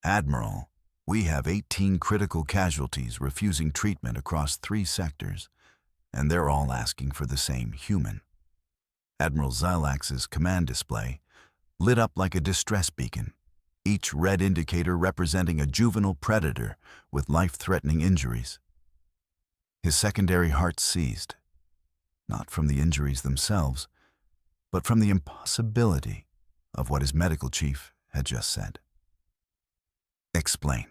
Admiral, we have 18 critical casualties refusing treatment across 3 sectors, and they're all asking for the same human. Admiral Xilax's command display lit up like a distress beacon, each red indicator representing a juvenile predator with life-threatening injuries. His secondary heart seized, not from the injuries themselves, but from the impossibility of what his medical chief had just said. Explain.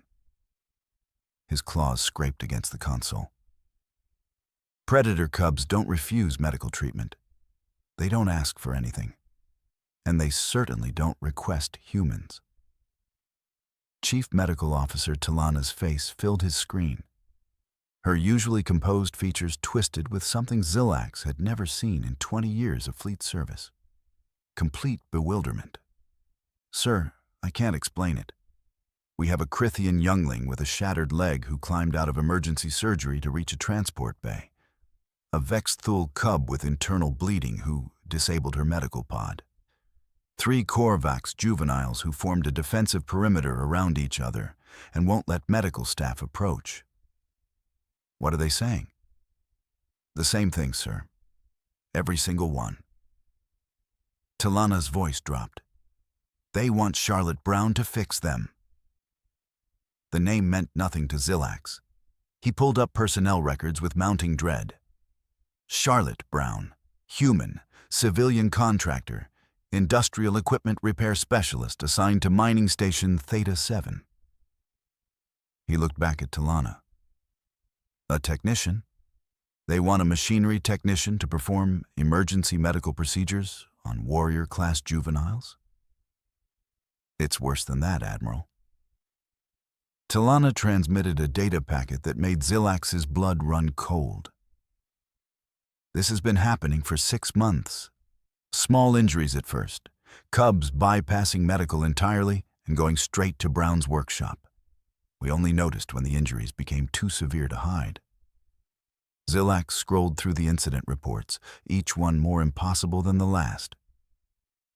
His claws scraped against the console. Predator cubs don't refuse medical treatment. They don't ask for anything. And they certainly don't request humans. Chief Medical Officer Talana's face filled his screen. Her usually composed features twisted with something Xilax had never seen in 20 years of fleet service. Complete bewilderment. Sir, I can't explain it. We have a Krithian youngling with a shattered leg who climbed out of emergency surgery to reach a transport bay. A Vexthul cub with internal bleeding who disabled her medical pod. 3 Korvax juveniles who formed a defensive perimeter around each other and won't let medical staff approach. What are they saying? The same thing, sir. Every single one. Talana's voice dropped. They want Charlotte Brown to fix them. The name meant nothing to Xilax. He pulled up personnel records with mounting dread. Charlotte Brown, human, civilian contractor, industrial equipment repair specialist assigned to mining station Theta 7. He looked back at Talana. A technician? They want a machinery technician to perform emergency medical procedures on warrior-class juveniles? It's worse than that, Admiral. Talana transmitted a data packet that made Xilax's blood run cold. This has been happening for 6 months. Small injuries at first, cubs bypassing medical entirely and going straight to Brown's workshop. We only noticed when the injuries became too severe to hide. Xilax scrolled through the incident reports, each one more impossible than the last.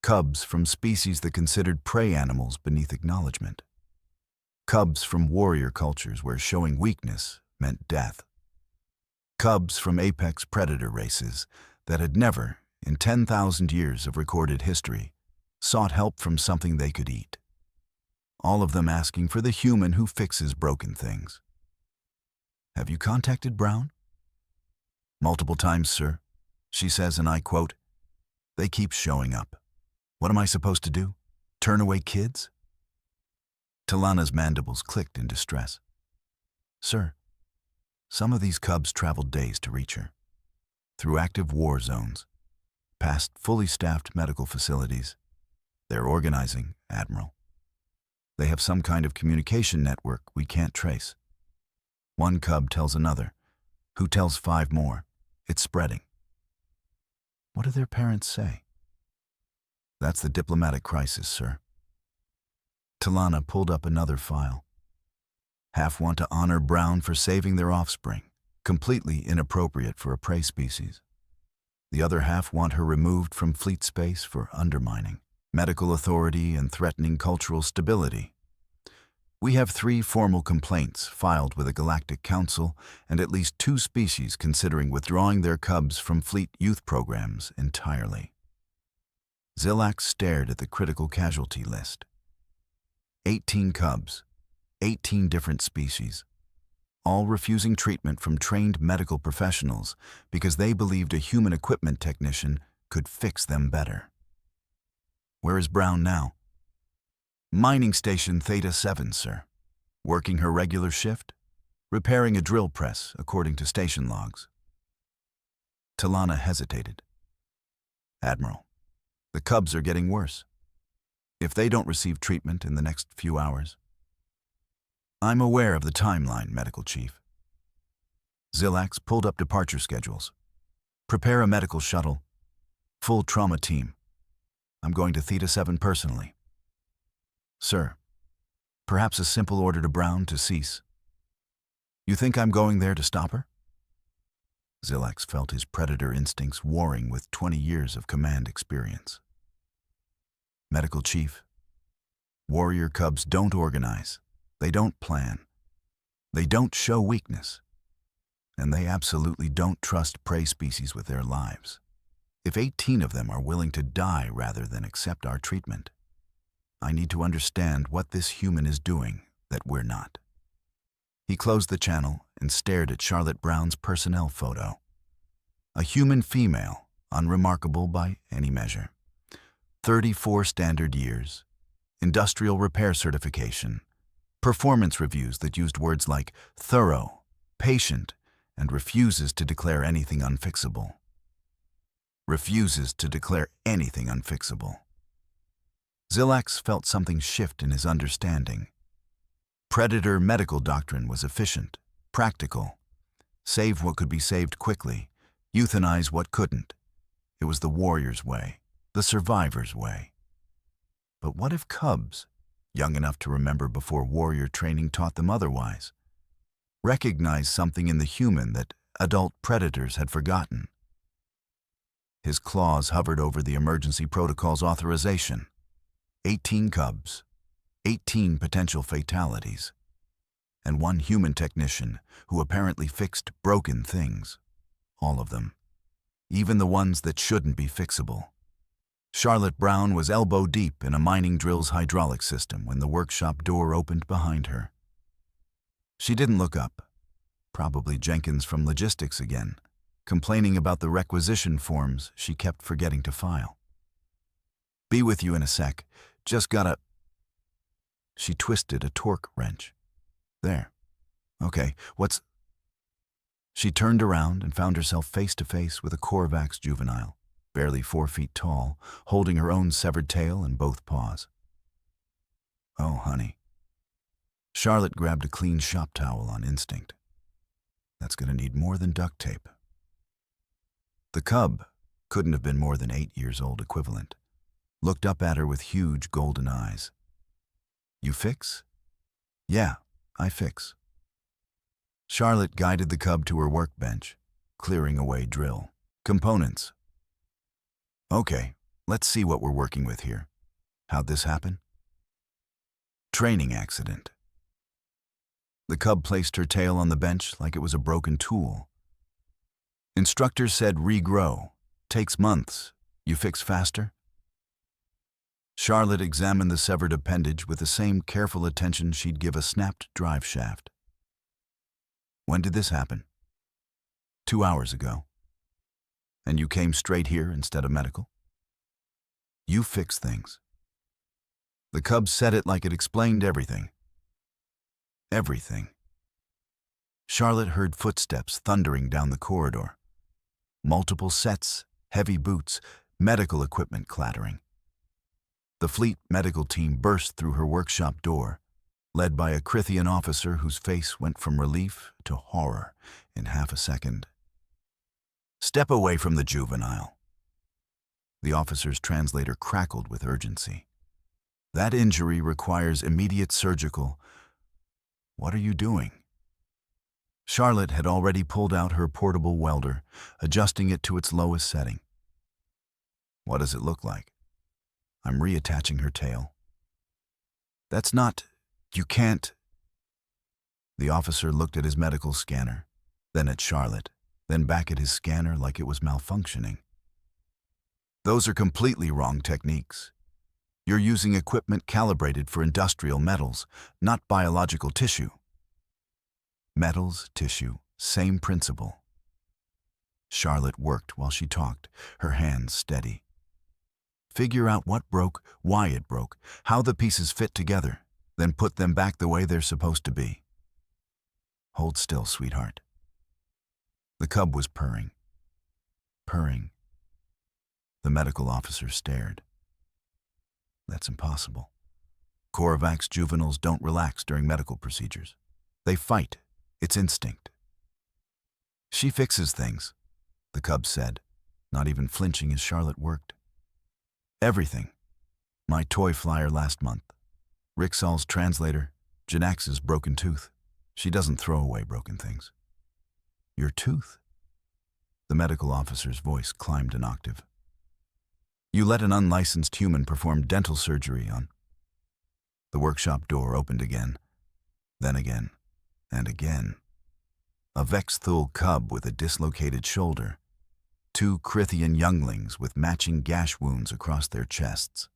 Cubs from species that considered prey animals beneath acknowledgement. Cubs from warrior cultures where showing weakness meant death. Cubs from apex predator races that had never, in 10,000 years of recorded history, sought help from something they could eat. All of them asking for the human who fixes broken things. Have you contacted Brown? Multiple times, sir. She says, and I quote, "They keep showing up. What am I supposed to do? Turn away kids?" Talana's mandibles clicked in distress. Sir, some of these cubs traveled days to reach her. Through active war zones, past fully staffed medical facilities. They're organizing, Admiral. They have some kind of communication network we can't trace. One cub tells another, who tells 5 more. It's spreading. What do their parents say? That's the diplomatic crisis, sir. Talana pulled up another file. Half want to honor Brown for saving their offspring, completely inappropriate for a prey species. The other half want her removed from fleet space for undermining medical authority and threatening cultural stability. We have 3 formal complaints filed with the Galactic Council and at least 2 species considering withdrawing their cubs from fleet youth programs entirely. Xilax stared at the critical casualty list. 18 cubs, 18 different species, all refusing treatment from trained medical professionals because they believed a human equipment technician could fix them better. Where is Brown now? Mining station Theta 7, sir. Working her regular shift, repairing a drill press according to station logs. Talana hesitated. Admiral, the cubs are getting worse. If they don't receive treatment in the next few hours. I'm aware of the timeline, Medical Chief. Xilax pulled up departure schedules. Prepare a medical shuttle. Full trauma team. I'm going to Theta 7 personally. Sir, perhaps a simple order to Brown to cease. You think I'm going there to stop her? Xilax felt his predator instincts warring with 20 years of command experience. Medical Chief, warrior cubs don't organize. They don't plan. They don't show weakness. And they absolutely don't trust prey species with their lives. If 18 of them are willing to die rather than accept our treatment, I need to understand what this human is doing that we're not. He closed the channel and stared at Charlotte Brown's personnel photo. A human female, unremarkable by any measure. 34 standard years, industrial repair certification, performance reviews that used words like thorough, patient, and refuses to declare anything unfixable. Refuses to declare anything unfixable. Zilax felt something shift in his understanding. Predator medical doctrine was efficient, practical. Save what could be saved quickly, euthanize what couldn't. It was the warrior's way, the survivor's way. But what if cubs, young enough to remember before warrior training taught them otherwise, recognized something in the human that adult predators had forgotten? His claws hovered over the emergency protocol's authorization. 18 cubs, 18 potential fatalities, and one human technician who apparently fixed broken things. All of them, even the ones that shouldn't be fixable. Charlotte Brown was elbow deep in a mining drill's hydraulic system when the workshop door opened behind her. She didn't look up. Probably Jenkins from logistics again, complaining about the requisition forms she kept forgetting to file. Be with you in a sec. Just gotta... She twisted a torque wrench. There. Okay, what's... She turned around and found herself face to face with a Korvax juvenile, barely 4 feet tall, holding her own severed tail in both paws. Oh, honey. Charlotte grabbed a clean shop towel on instinct. That's gonna need more than duct tape. The cub couldn't have been more than 8 years old equivalent. Looked up at her with huge golden eyes. You fix? Yeah, I fix. Charlotte guided the cub to her workbench, clearing away drill. Components. Okay, let's see what we're working with here. How'd this happen? Training accident. The cub placed her tail on the bench like it was a broken tool. Instructor said regrow. Takes months. You fix faster? Charlotte examined the severed appendage with the same careful attention she'd give a snapped drive shaft. When did this happen? 2 hours ago. And you came straight here instead of medical? You fix things. The cub said it like it explained everything. Everything. Charlotte heard footsteps thundering down the corridor. Multiple sets, heavy boots, medical equipment clattering. The fleet medical team burst through her workshop door, led by a Crithian officer whose face went from relief to horror in half a second. Step away from the juvenile. The officer's translator crackled with urgency. That injury requires immediate surgical. What are you doing? Charlotte had already pulled out her portable welder, adjusting it to its lowest setting. What does it look like? I'm reattaching her tail. That's not... You can't... The officer looked at his medical scanner, then at Charlotte, then back at his scanner like it was malfunctioning. Those are completely wrong techniques. You're using equipment calibrated for industrial metals, not biological tissue. Metals, tissue, same principle. Charlotte worked while she talked, her hands steady. Figure out what broke, why it broke, how the pieces fit together, then put them back the way they're supposed to be. Hold still, sweetheart. The cub was purring. Purring. The medical officer stared. That's impossible. Korvax juveniles don't relax during medical procedures. They fight. It's instinct. She fixes things, the cub said, not even flinching as Charlotte worked. Everything. My toy flyer last month. Rixal's translator. Janax's broken tooth. She doesn't throw away broken things. Your tooth? The medical officer's voice climbed an octave. You let an unlicensed human perform dental surgery on... The workshop door opened again. Then again, and again. A Vexthul cub with a dislocated shoulder, two Crithian younglings with matching gash wounds across their chests,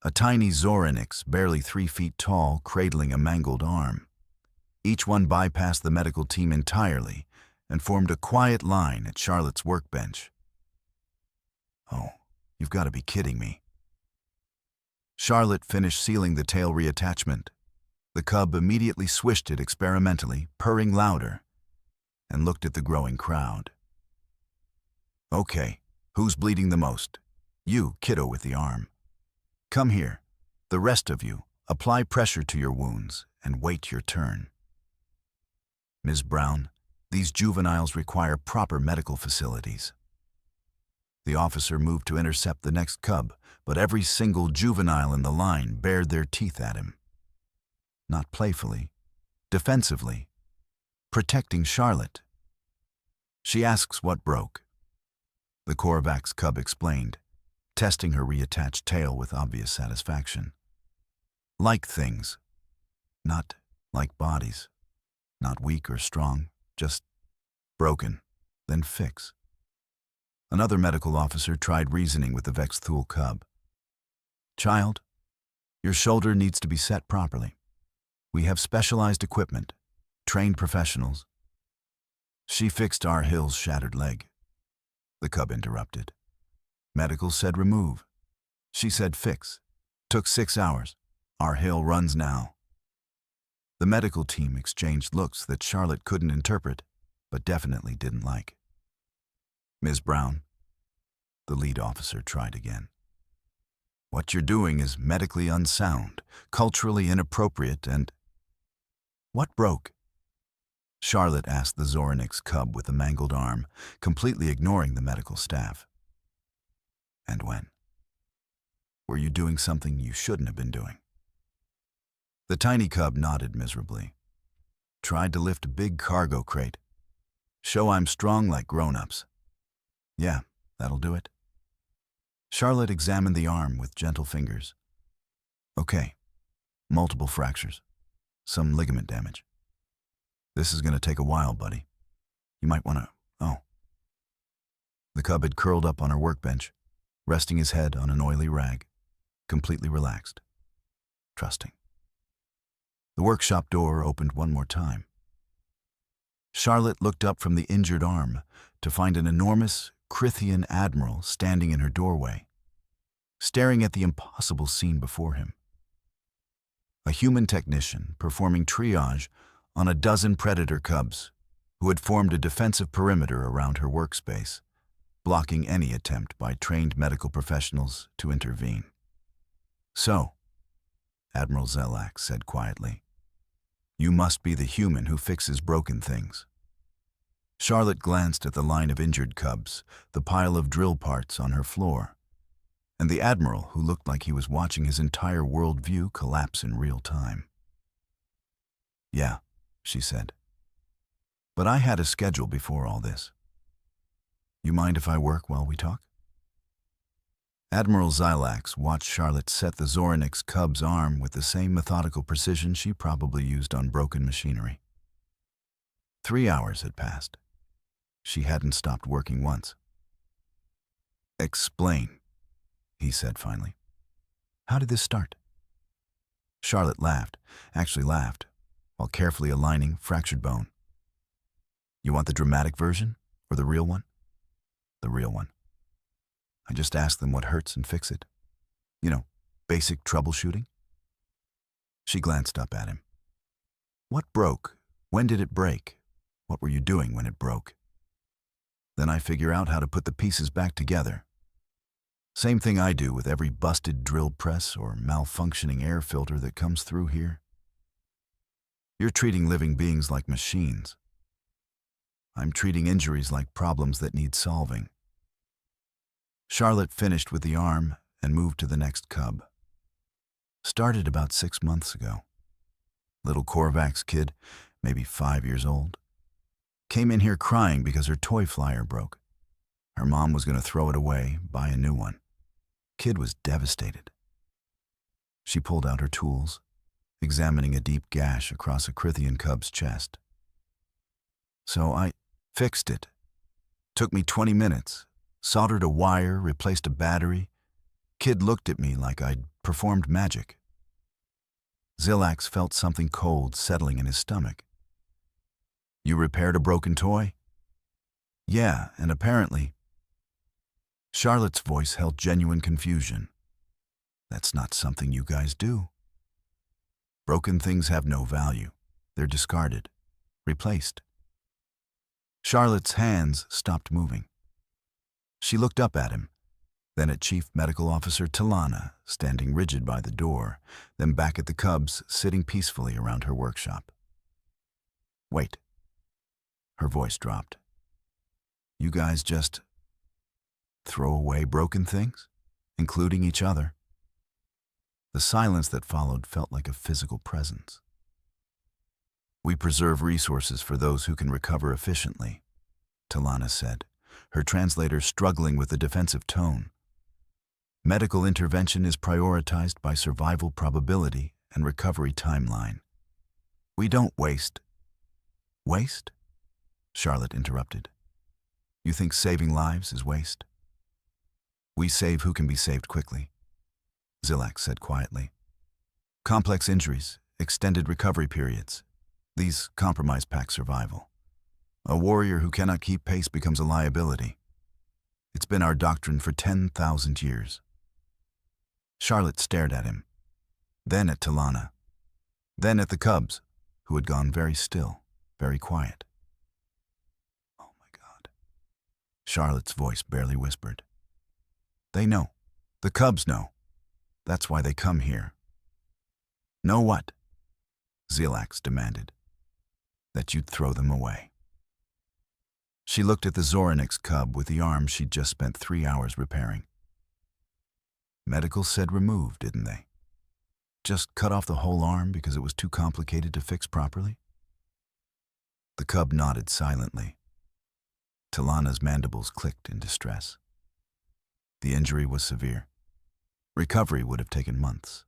a tiny Zoronix barely 3 feet tall cradling a mangled arm. Each one bypassed the medical team entirely and formed a quiet line at Charlotte's workbench. Oh, you've got to be kidding me. Charlotte finished sealing the tail reattachment. The cub immediately swished it experimentally, purring louder, and looked at the growing crowd. Okay, who's bleeding the most? You, kiddo with the arm. Come here. The rest of you, apply pressure to your wounds and wait your turn. Ms. Brown, these juveniles require proper medical facilities. The officer moved to intercept the next cub, but every single juvenile in the line bared their teeth at him. Not playfully, defensively, protecting Charlotte. She asks what broke. The Korvax cub explained, testing her reattached tail with obvious satisfaction. Like things, not like bodies. Not weak or strong, just broken, then fix. Another medical officer tried reasoning with the Vexthul cub. Child, your shoulder needs to be set properly. We have specialized equipment, trained professionals. She fixed our Hill's shattered leg. The cub interrupted. Medical said remove. She said fix. Took 6 hours. Our Hill runs now. The medical team exchanged looks that Charlotte couldn't interpret, but definitely didn't like. Ms. Brown, the lead officer tried again. What you're doing is medically unsound, culturally inappropriate, and... What broke? Charlotte asked the Zoronix cub with the mangled arm, completely ignoring the medical staff. And when? Were you doing something you shouldn't have been doing? The tiny cub nodded miserably. Tried to lift a big cargo crate. Show I'm strong like grown-ups. Yeah, that'll do it. Charlotte examined the arm with gentle fingers. Okay, multiple fractures. Some ligament damage. This is going to take a while, buddy. You might want to... Oh. The cub had curled up on her workbench, resting his head on an oily rag, completely relaxed, trusting. The workshop door opened one more time. Charlotte looked up from the injured arm to find an enormous Crithian admiral standing in her doorway, staring at the impossible scene before him. A human technician performing triage on a dozen predator cubs who had formed a defensive perimeter around her workspace, blocking any attempt by trained medical professionals to intervene. So, Admiral Zelak said quietly, you must be the human who fixes broken things. Charlotte glanced at the line of injured cubs, the pile of drill parts on her floor, and the Admiral who looked like he was watching his entire worldview collapse in real time. Yeah, she said. But I had a schedule before all this. You mind if I work while we talk? Admiral Zylax watched Charlotte set the Zoronix cub's arm with the same methodical precision she probably used on broken machinery. 3 hours had passed. She hadn't stopped working once. Explain, he said finally. How did this start? Charlotte laughed, while carefully aligning fractured bone. You want the dramatic version or the real one? The real one. I just ask them what hurts and fix it. You know, basic troubleshooting. She glanced up at him. What broke? When did it break? What were you doing when it broke? Then I figure out how to put the pieces back together. Same thing I do with every busted drill press or malfunctioning air filter that comes through here. You're treating living beings like machines. I'm treating injuries like problems that need solving. Charlotte finished with the arm and moved to the next cub. Started about 6 months ago. Little Korvax kid, maybe 5 years old. Came in here crying because her toy flyer broke. Her mom was going to throw it away, buy a new one. Kid was devastated. She pulled out her tools examining a deep gash across a Crithian cub's chest. So I fixed it. Took me 20 minutes. Soldered a wire, replaced a battery. Kid looked at me like I'd performed magic. Zilax felt something cold settling in his stomach. You repaired a broken toy? Yeah, and apparently... Charlotte's voice held genuine confusion. That's not something you guys do. Broken things have no value. They're discarded, replaced. Charlotte's hands stopped moving. She looked up at him, then at Chief Medical Officer Talana, standing rigid by the door, then back at the cubs sitting peacefully around her workshop. Wait. Her voice dropped. You guys just throw away broken things, including each other? The silence that followed felt like a physical presence. We preserve resources for those who can recover efficiently, Talana said, her translator struggling with the defensive tone. Medical intervention is prioritized by survival probability and recovery timeline. We don't waste. Waste? Charlotte interrupted. You think saving lives is waste? We save who can be saved quickly, Zilax said quietly. Complex injuries, extended recovery periods. These compromise pack survival. A warrior who cannot keep pace becomes a liability. It's been our doctrine for 10,000 years. Charlotte stared at him, then at Talana, then at the cubs, who had gone very still, very quiet. Oh my God. Charlotte's voice barely whispered. They know. The cubs know. That's why they come here. Know what? Zilax demanded. That you'd throw them away. She looked at the Zoronix cub with the arm she'd just spent 3 hours repairing. Medical said remove, didn't they? Just cut off the whole arm because it was too complicated to fix properly? The cub nodded silently. Talana's mandibles clicked in distress. The injury was severe. Recovery would have taken months.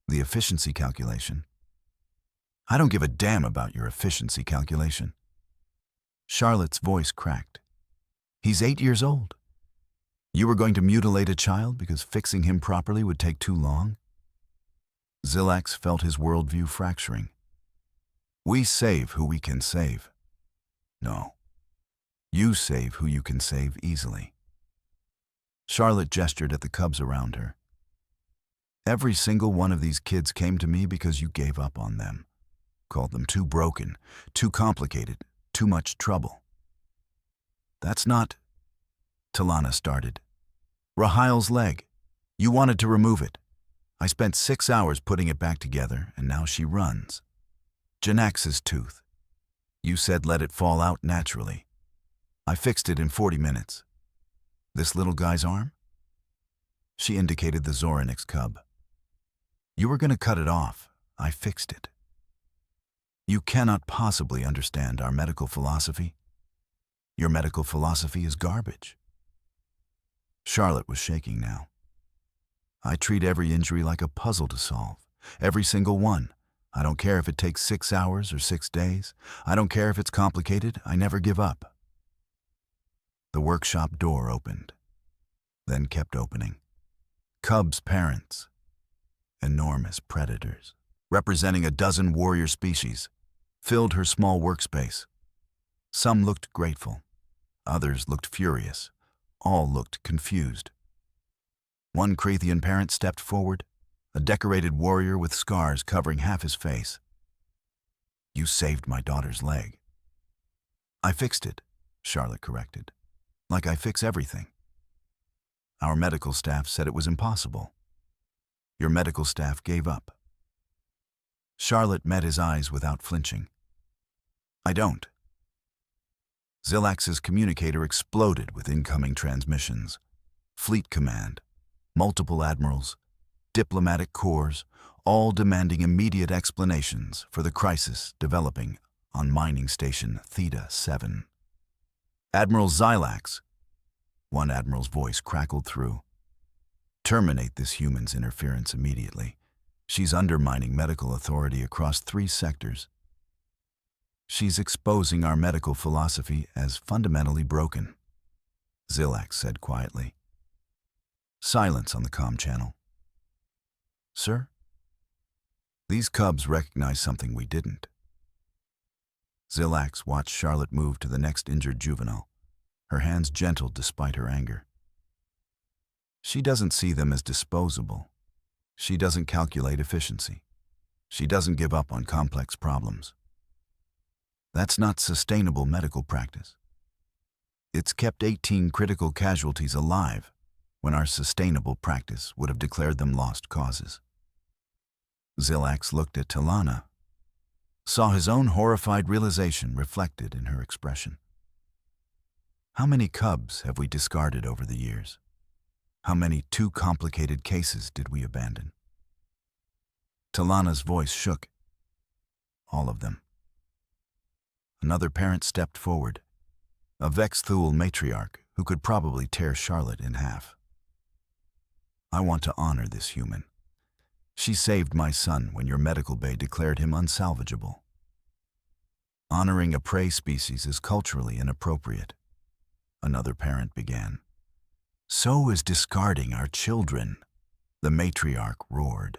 The efficiency calculation. I don't give a damn about your efficiency calculation. Charlotte's voice cracked. He's 8 years old. You were going to mutilate a child because fixing him properly would take too long? Zilax felt his worldview fracturing. We save who we can save. No. You save who you can save easily. Charlotte gestured at the cubs around her. Every single one of these kids came to me because you gave up on them. Called them too broken, too complicated, too much trouble. That's not... Talana started. Rahail's leg. You wanted to remove it. I spent 6 hours putting it back together, and now she runs. Janax's tooth. You said let it fall out naturally. I fixed it in 40 minutes. This little guy's arm? She indicated the Zoronix cub. You were going to cut it off. I fixed it. You cannot possibly understand our medical philosophy. Your medical philosophy is garbage. Charlotte was shaking now. I treat every injury like a puzzle to solve. Every single one. I don't care if it takes 6 hours or 6 days. I don't care if it's complicated. I never give up. The workshop door opened, then kept opening. Cubs' parents. Enormous predators, representing a dozen warrior species, filled her small workspace. Some looked grateful. Others looked furious. All looked confused. One Crathian parent stepped forward, a decorated warrior with scars covering half his face. You saved my daughter's leg. I fixed it, Charlotte corrected. Like I fix everything. Our medical staff said it was impossible. Your medical staff gave up. Charlotte met his eyes without flinching. I don't. Zilax's communicator exploded with incoming transmissions. Fleet command, multiple admirals, diplomatic corps, all demanding immediate explanations for the crisis developing on mining station Theta 7. Admiral Zilax, one admiral's voice crackled through. Terminate this human's interference immediately. She's undermining medical authority across 3 sectors. She's exposing our medical philosophy as fundamentally broken, Zillax said quietly. Silence on the comm channel. Sir? These cubs recognize something we didn't. Zillax watched Charlotte move to the next injured juvenile, her hands gentle despite her anger. She doesn't see them as disposable. She doesn't calculate efficiency. She doesn't give up on complex problems. That's not sustainable medical practice. It's kept 18 critical casualties alive when our sustainable practice would have declared them lost causes. Zillax looked at Talana, saw his own horrified realization reflected in her expression. How many cubs have we discarded over the years? How many too complicated cases did we abandon? Talana's voice shook. All of them. Another parent stepped forward, a Vexthul matriarch who could probably tear Charlotte in half. I want to honor this human. She saved my son when your medical bay declared him unsalvageable. Honoring a prey species is culturally inappropriate, another parent began. So is discarding our children, the matriarch roared.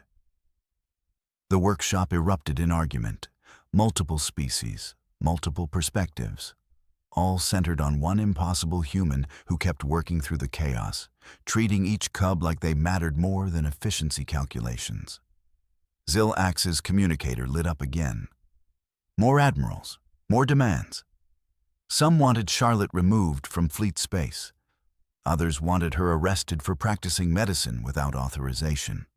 The workshop erupted in argument, multiple species, multiple perspectives, all centered on one impossible human who kept working through the chaos, treating each cub like they mattered more than efficiency calculations. Zillax's communicator lit up again. More admirals, more demands. Some wanted Charlotte removed from fleet space. Others wanted her arrested for practicing medicine without authorization.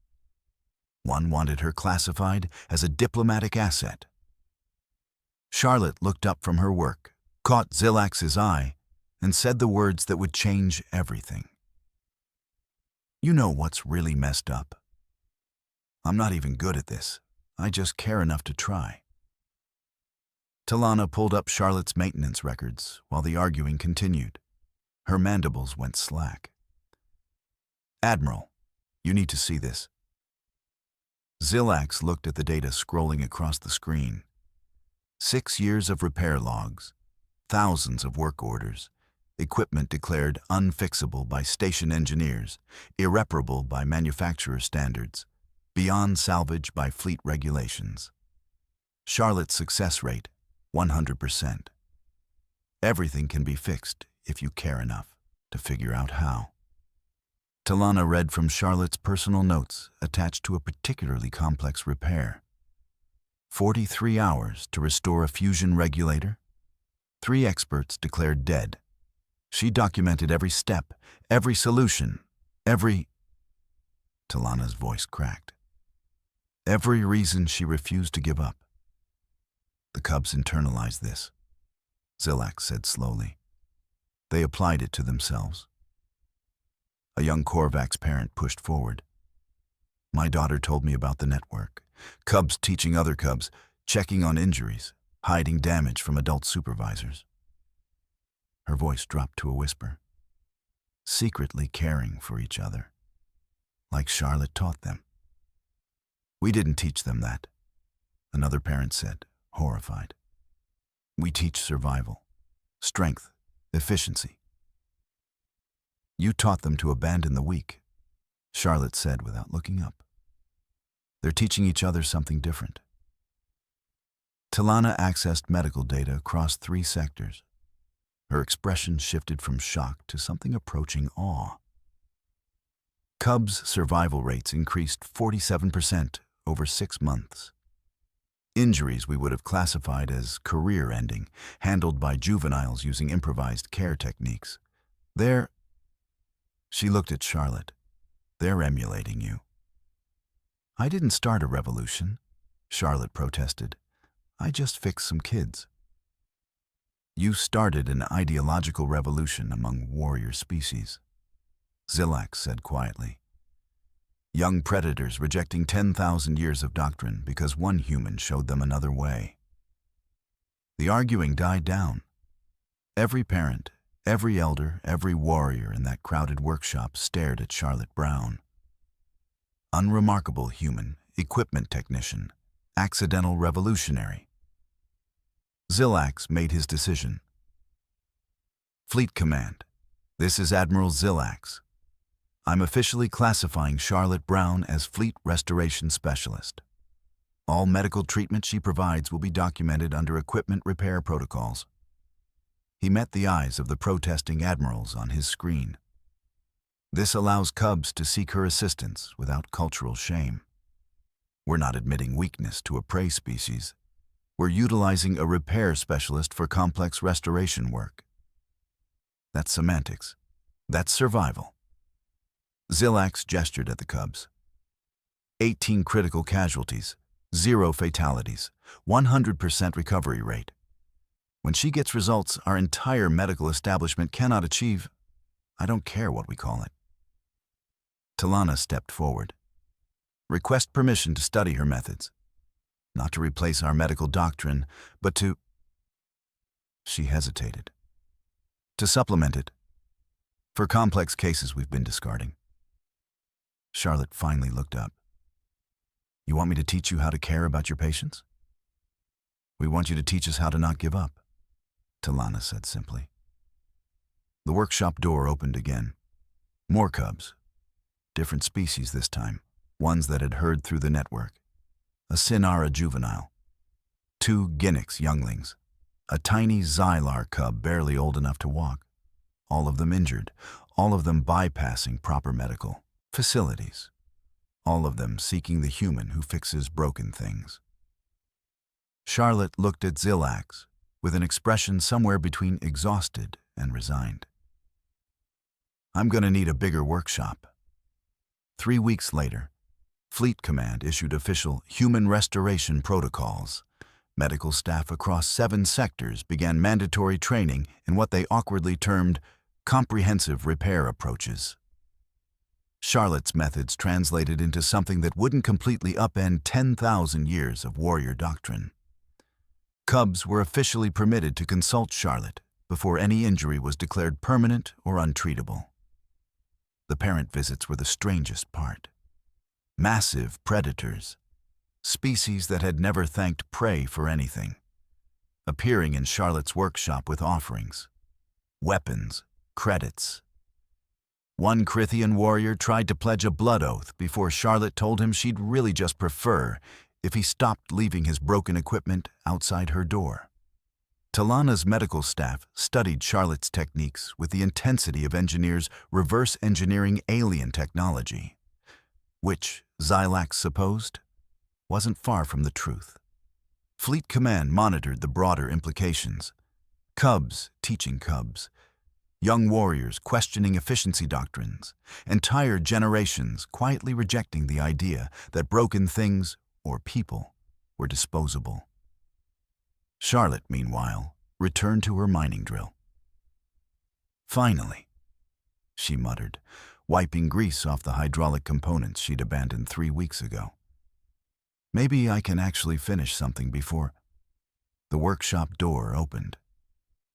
One wanted her classified as a diplomatic asset. Charlotte looked up from her work, caught Zillax's eye, and said the words that would change everything. You know what's really messed up? I'm not even good at this. I just care enough to try. Talana pulled up Charlotte's maintenance records while the arguing continued. Her mandibles went slack. Admiral, you need to see this. Zillax looked at the data scrolling across the screen. 6 years of repair logs, thousands of work orders, equipment declared unfixable by station engineers, irreparable by manufacturer standards, beyond salvage by fleet regulations. Charlotte's success rate, 100%. Everything can be fixed if you care enough to figure out how. Talana read from Charlotte's personal notes attached to a particularly complex repair. 43 hours to restore a fusion regulator. 3 experts declared dead. She documented every step, every solution, every... Talana's voice cracked. Every reason she refused to give up. The cubs internalized this, Zillax said slowly. They applied it to themselves. A young Korvax parent pushed forward. My daughter told me about the network. Cubs teaching other cubs, checking on injuries, hiding damage from adult supervisors. Her voice dropped to a whisper. Secretly caring for each other, like Charlotte taught them. We didn't teach them that, another parent said, horrified. We teach survival, strength, efficiency. You taught them to abandon the weak, Charlotte said without looking up. They're teaching each other something different. Talana accessed medical data across 3 sectors. Her expression shifted from shock to something approaching awe. Cubs' survival rates increased 47% over 6 months. Injuries we would have classified as career-ending, handled by juveniles using improvised care techniques. She looked at Charlotte. They're emulating you. I didn't start a revolution, Charlotte protested. I just fixed some kids. You started an ideological revolution among warrior species, Zillax said quietly. Young predators rejecting 10,000 years of doctrine because one human showed them another way. The arguing died down. Every parent, every elder, every warrior in that crowded workshop stared at Charlotte Brown. Unremarkable human equipment technician, accidental revolutionary. Zillax made his decision. Fleet Command, this is Admiral Zillax. I'm officially classifying Charlotte Brown as Fleet Restoration Specialist. All medical treatment she provides will be documented under equipment repair protocols. He met the eyes of the protesting admirals on his screen. This allows Cubs to seek her assistance without cultural shame. We're not admitting weakness to a prey species. We're utilizing a repair specialist for complex restoration work. That's semantics. That's survival. Zillax gestured at the Cubs. 18 critical casualties, 0 fatalities, 100% recovery rate. When she gets results our entire medical establishment cannot achieve, I don't care what we call it. Talana stepped forward. Request permission to study her methods. Not to replace our medical doctrine, but to... She hesitated. To supplement it. For complex cases we've been discarding. Charlotte finally looked up. You want me to teach you how to care about your patients? We want you to teach us how to not give up, Talana said simply. The workshop door opened again. More Cubs. Different species this time, ones that had heard through the network. A Sinara juvenile. 2 Ginix younglings. A tiny Xylar cub barely old enough to walk. All of them injured, all of them bypassing proper medical facilities. All of them seeking the human who fixes broken things. Charlotte looked at Zillax with an expression somewhere between exhausted and resigned. I'm going to need a bigger workshop. 3 weeks later, Fleet Command issued official human restoration protocols. Medical staff across 7 sectors began mandatory training in what they awkwardly termed comprehensive repair approaches. Charlotte's methods translated into something that wouldn't completely upend 10,000 years of warrior doctrine. Cubs were officially permitted to consult Charlotte before any injury was declared permanent or untreatable. The parent visits were the strangest part. Massive predators, species that had never thanked prey for anything, appearing in Charlotte's workshop with offerings, weapons, credits. One Crithian warrior tried to pledge a blood oath before Charlotte told him she'd really just prefer if he stopped leaving his broken equipment outside her door. Talana's medical staff studied Charlotte's techniques with the intensity of engineers reverse engineering alien technology, which, Zillax supposed, wasn't far from the truth. Fleet Command monitored the broader implications. Cubs teaching Cubs. Young warriors questioning efficiency doctrines. Entire generations quietly rejecting the idea that broken things, or people, were disposable. Charlotte, meanwhile, returned to her mining drill. Finally, she muttered, wiping grease off the hydraulic components she'd abandoned 3 weeks ago. Maybe I can actually finish something before... The workshop door opened.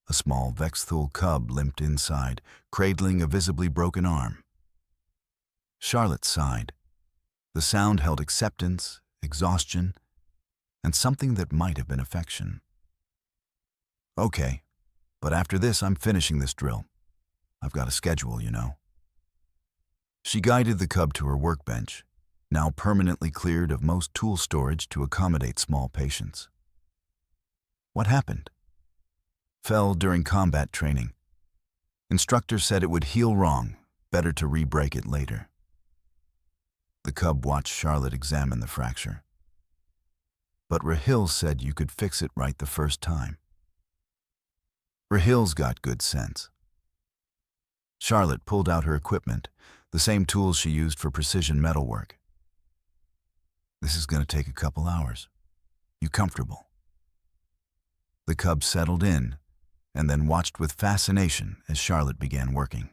A small Vexthul cub limped inside, cradling a visibly broken arm. Charlotte sighed. The sound held acceptance, exhaustion, and something that might have been affection. Okay, but after this I'm finishing this drill. I've got a schedule, you know. She guided the cub to her workbench, now permanently cleared of most tool storage to accommodate small patients. What happened? Fell during combat training. Instructor said it would heal wrong, better to re-break it later. The cub watched Charlotte examine the fracture. But Rahil said you could fix it right the first time. Rahil's got good sense. Charlotte pulled out her equipment, the same tools she used for precision metalwork. This is going to take a couple hours. You comfortable? The cub settled in, and then watched with fascination as Charlotte began working.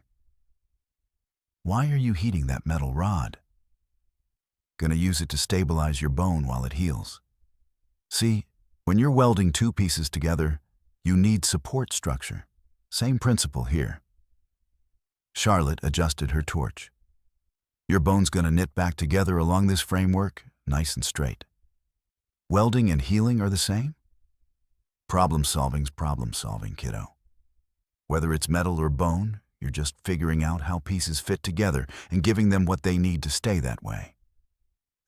Why are you heating that metal rod? Gonna use it to stabilize your bone while it heals. See, when you're welding 2 pieces together, you need support structure. Same principle here. Charlotte adjusted her torch. Your bone's gonna knit back together along this framework, nice and straight. Welding and healing are the same? Problem solving's problem solving, kiddo. Whether it's metal or bone, you're just figuring out how pieces fit together and giving them what they need to stay that way.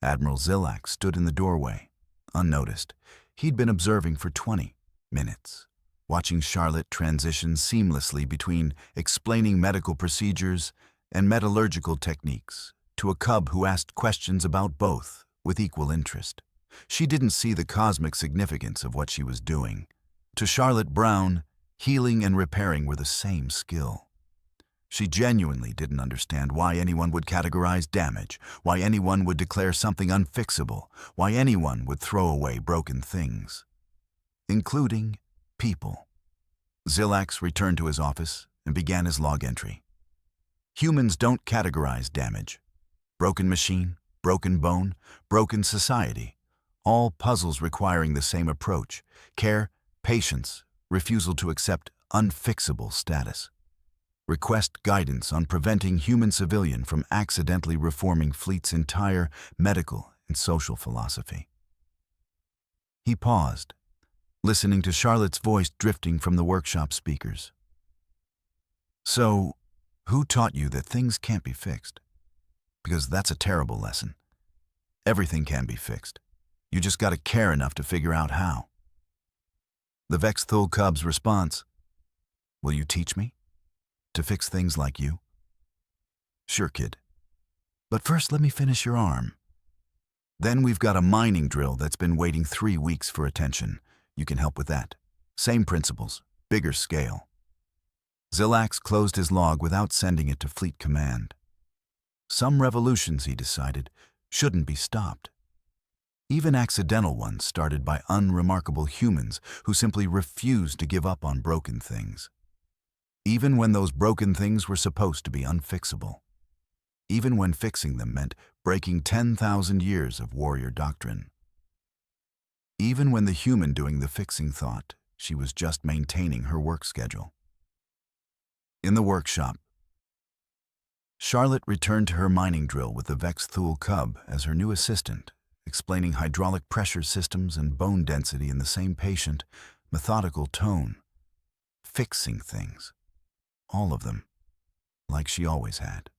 Admiral Zilak stood in the doorway, unnoticed. He'd been observing for 20 minutes, watching Charlotte transition seamlessly between explaining medical procedures and metallurgical techniques to a cub who asked questions about both with equal interest. She didn't see the cosmic significance of what she was doing. To Charlotte Brown, healing and repairing were the same skill. She genuinely didn't understand why anyone would categorize damage, why anyone would declare something unfixable, why anyone would throw away broken things, including people. Zilak returned to his office and began his log entry. Humans don't categorize damage. Broken machine, broken bone, broken society. All puzzles requiring the same approach: care, patience, refusal to accept unfixable status. Request guidance on preventing human civilian from accidentally reforming fleet's entire medical and social philosophy. He paused, listening to Charlotte's voice drifting from the workshop speakers. So, who taught you that things can't be fixed? Because that's a terrible lesson. Everything can be fixed. You just gotta care enough to figure out how. The Vexthul Cub's response: will you teach me to fix things like you? Sure, kid. But first let me finish your arm. Then we've got a mining drill that's been waiting 3 weeks for attention. You can help with that. Same principles, bigger scale. Zilak closed his log without sending it to Fleet Command. Some revolutions, he decided, shouldn't be stopped. Even accidental ones started by unremarkable humans who simply refused to give up on broken things. Even when those broken things were supposed to be unfixable. Even when fixing them meant breaking 10,000 years of warrior doctrine. Even when the human doing the fixing thought she was just maintaining her work schedule. In the workshop, Charlotte returned to her mining drill with the Vexthul Cub as her new assistant, explaining hydraulic pressure systems and bone density in the same patient, methodical tone. Fixing things. All of them, like she always had.